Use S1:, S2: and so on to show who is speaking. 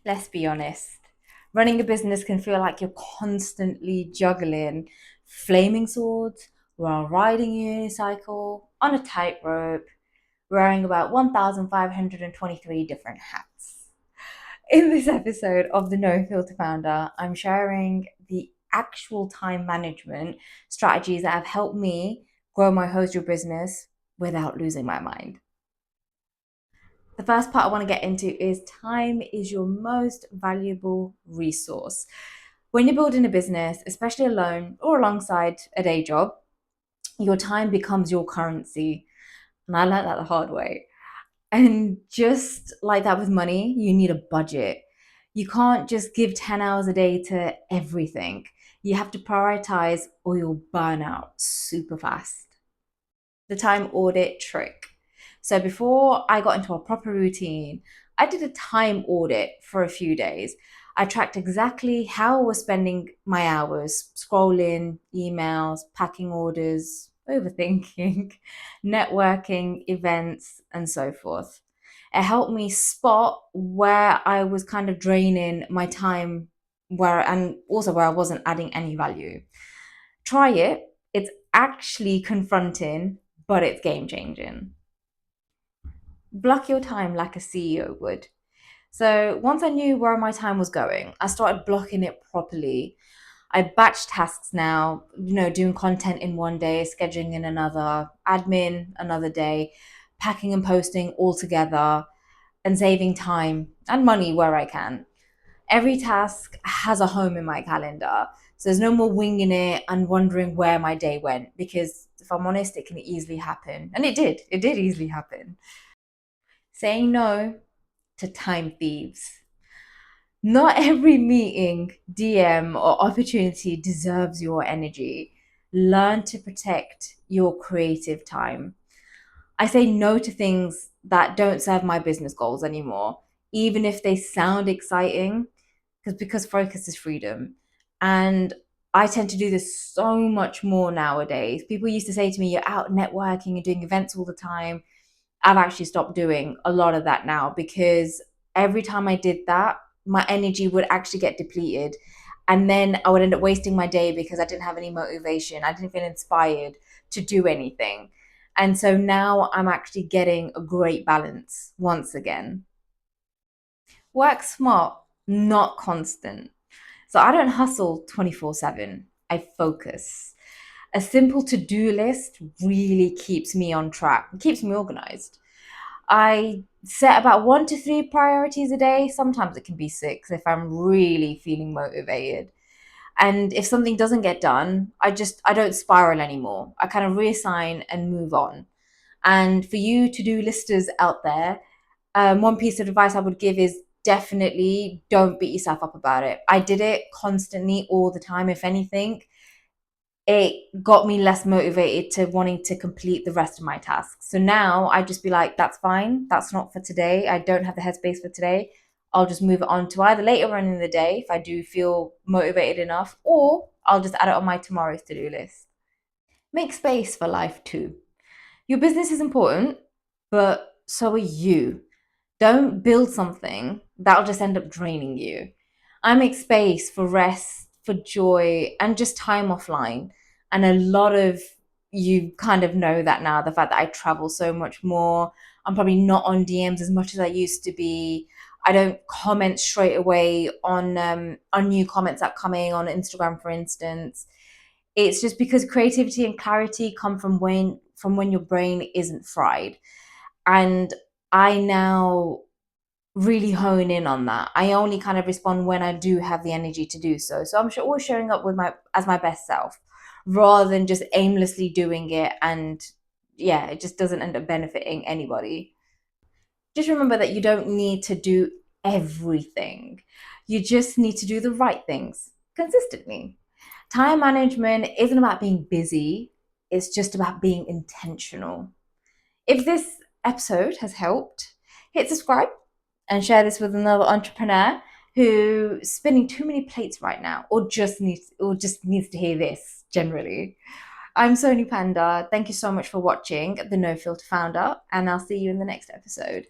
S1: Let's be honest. Running a business can feel like you're constantly juggling flaming swords while riding a unicycle on a tightrope, wearing about 1,523 different hats. In this episode of the No Filter Founder, I'm sharing the actual time management strategies that have helped me grow my hosiery business without losing my mind. The first part I want to get into is time is your most valuable resource. When you're building a business, especially alone or alongside a day job, your time becomes your currency. And I learned that the hard way. And just like that with money, you need a budget. You can't just give 10 hours a day to everything. You have to prioritize or you'll burn out super fast. The time audit trick. So before I got into a proper routine, I did a time audit for a few days. I tracked exactly how I was spending my hours scrolling, emails, packing orders, overthinking, networking, events, and so forth. It helped me spot where I was kind of draining my time and also where I wasn't adding any value. Try it. It's actually confronting, but it's game changing. Block your time like a CEO would. So once I knew where my time was going, I started blocking it properly. I batch tasks now, doing content in one day, scheduling in another, admin another day, packing and posting all together, and saving time and money where I can. Every task has a home in my calendar. So there's no more winging it and wondering where my day went because if I'm honest, it can easily happen. And it did. It did easily happen. Saying no to time thieves. Not every meeting, DM, or opportunity deserves your energy. Learn to protect your creative time. I say no to things that don't serve my business goals anymore, even if they sound exciting, because focus is freedom. And I tend to do this so much more nowadays. People used to say to me, "You're out networking and doing events all the time." I've actually stopped doing a lot of that now because every time I did that, my energy would actually get depleted. And then I would end up wasting my day because I didn't have any motivation. I didn't feel inspired to do anything. And so now I'm actually getting a great balance once again. Work smart, not constant. So I don't hustle 24/7. I focus. A simple to do list really keeps me on track, keeps me organized. I set about 1 to 3 priorities a day. Sometimes it can be 6 if I'm really feeling motivated. And if something doesn't get done, I don't spiral anymore. I kind of reassign and move on. And for you to do listers out there, one piece of advice I would give is definitely don't beat yourself up about it. I did it constantly all the time. If anything, it got me less motivated to wanting to complete the rest of my tasks. So now I just be like, that's fine. That's not for today. I don't have the headspace for today. I'll just move it on to either later on in the day if I do feel motivated enough, or I'll just add it on my tomorrow's to do list. Make space for life too. Your business is important, but so are you. Don't build something that'll just end up draining you. I make space for rest, for joy, and just time offline. And a lot of you kind of know that now, the fact that I travel so much more. I'm probably not on DMs as much as I used to be. I don't comment straight away on new comments that come in on Instagram, for instance. It's just because creativity and clarity come from when your brain isn't fried. And I now really hone in on that. I only kind of respond when I do have the energy to do so. So I'm always showing up with my best self rather than just aimlessly doing it, and yeah, it just doesn't end up benefiting anybody. Just remember that you don't need to do everything. You just need to do the right things consistently. Time management isn't about being busy, it's just about being intentional. If this episode has helped, hit subscribe and share this with another entrepreneur who's spinning too many plates right now or just needs to hear this generally. I'm Soni Panda. Thank you so much for watching The No Filter Founder, and I'll see you in the next episode.